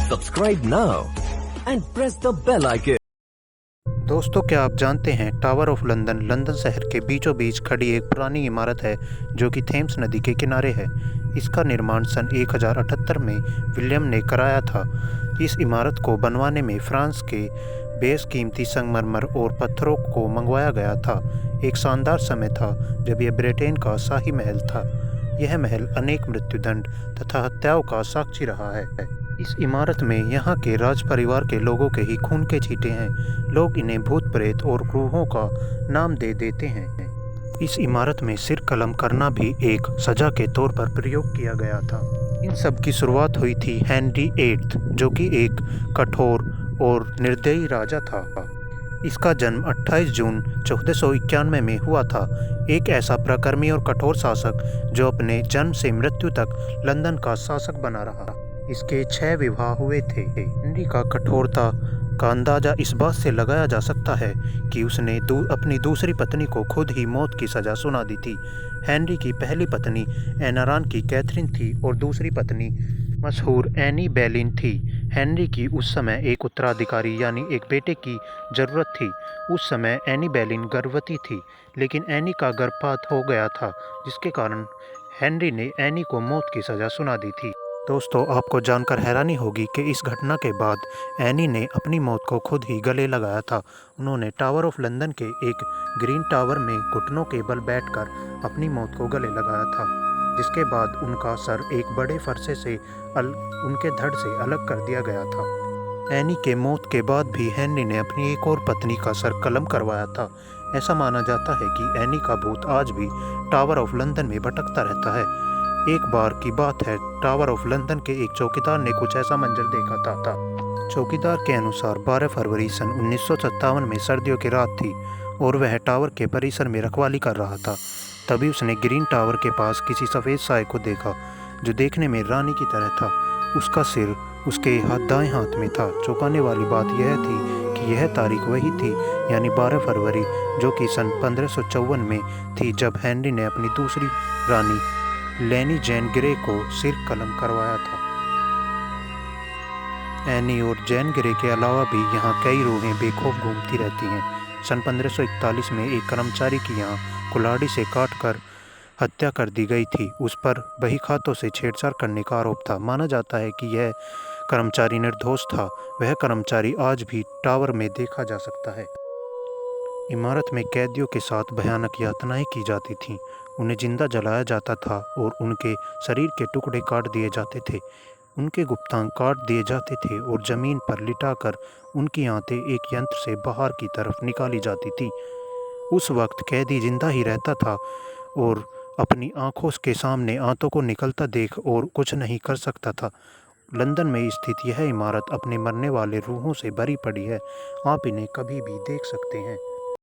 Subscribe now and press the bell icon. दोस्तों, क्या आप जानते हैं टावर ऑफ लंदन लंदन शहर के बीचों बीच खड़ी एक पुरानी इमारत है जो कि थेम्स नदी के किनारे है। इसका निर्माण सन 1078 में विलियम ने कराया था। इस इमारत को बनवाने में फ्रांस के बेशकीमती संगमरमर और पत्थरों को मंगवाया गया था। एक शानदार समय था जब यह ब्रिटेन का शाही महल था। यह महल अनेक मृत्युदंड तथा हत्याओं का साक्षी रहा है। इस इमारत में यहाँ के राज परिवार के लोगों के ही खून के छींटे हैं। लोग इन्हें भूत प्रेत और रूहों का नाम दे देते हैं। इस इमारत में सिर कलम करना भी एक सजा के तौर पर प्रयोग किया गया था। इन सब की शुरुआत हुई थी हेनरी VIII, जो कि एक कठोर और निर्दयी राजा था। इसका जन्म 28 जून 1491 में हुआ था। एक ऐसा प्रकर्मी और कठोर शासक जो अपने जन्म से मृत्यु तक लंदन का शासक बना रहा। इसके 6 विवाह हुए थे। हेनरी का कठोरता का अंदाजा इस बात से लगाया जा सकता है कि उसने अपनी दूसरी पत्नी को खुद ही मौत की सजा सुना दी थी। हेनरी की पहली पत्नी एनारान की कैथरीन थी और दूसरी पत्नी मशहूर एनी बोलेन थी। हेनरी की उस समय एक उत्तराधिकारी यानी एक बेटे की ज़रूरत थी। उस समय एनी बोलेन गर्भवती थी, लेकिन एनी का गर्भपात हो गया था, जिसके कारण हेनरी ने एनी को मौत की सज़ा सुना दी थी। दोस्तों, आपको जानकर हैरानी होगी कि इस घटना के बाद एनी ने अपनी मौत को खुद ही गले लगाया था। उन्होंने टावर ऑफ लंदन के एक ग्रीन टावर में घुटनों के बल बैठकर अपनी मौत को गले लगाया था, जिसके बाद उनका सर एक बड़े फरसे से उनके धड़ से अलग कर दिया गया था। एनी के मौत के बाद भी हेनरी ने अपनी एक और पत्नी का सर कलम करवाया था। ऐसा माना जाता है कि एनी का भूत आज भी टावर ऑफ लंदन में भटकता रहता है। एक बार की बात है, टावर ऑफ लंदन के एक चौकीदार ने कुछ ऐसा मंजर देखा था। चौकीदार के अनुसार 12 फरवरी सन 1957 में सर्दियों की रात थी और वह टावर के परिसर में रखवाली कर रहा था। तभी उसने ग्रीन टावर के पास किसी सफ़ेद साए को देखा जो देखने में रानी की तरह था। उसका सिर उसके दाएं हाथ में था। चौंकाने वाली बात यह थी कि यह तारीख वही थी, यानी 12 फरवरी, जो कि सन 1554 में थी, जब हेनरी ने अपनी दूसरी रानी लेनी जैन ग्रे को सिर कलम करवाया था। एनी और जैन ग्रे के अलावा भी यहाँ कई रूहें बेखौफ घूमती रहती हैं। सन 1541 में एक कर्मचारी की यहाँ कुल्हाड़ी से काटकर हत्या कर दी गई थी। उस पर बही खातों से छेड़छाड़ करने का आरोप था। माना जाता है कि यह कर्मचारी निर्दोष था। वह कर्मचारी आज भी टावर में देखा जा सकता है। इमारत में कैदियों के साथ भयानक यातनाएं की जाती थीं। उन्हें जिंदा जलाया जाता था और उनके शरीर के टुकड़े काट दिए जाते थे। उनके गुप्तांग काट दिए जाते थे और ज़मीन पर लिटाकर उनकी आंतें एक यंत्र से बाहर की तरफ निकाली जाती थी। उस वक्त कैदी जिंदा ही रहता था और अपनी आंखों के सामने आंतों को निकलता देख और कुछ नहीं कर सकता था। लंदन में स्थित यह इमारत अपने मरने वाले रूहों से भरी पड़ी है। आप इन्हें कभी भी देख सकते हैं।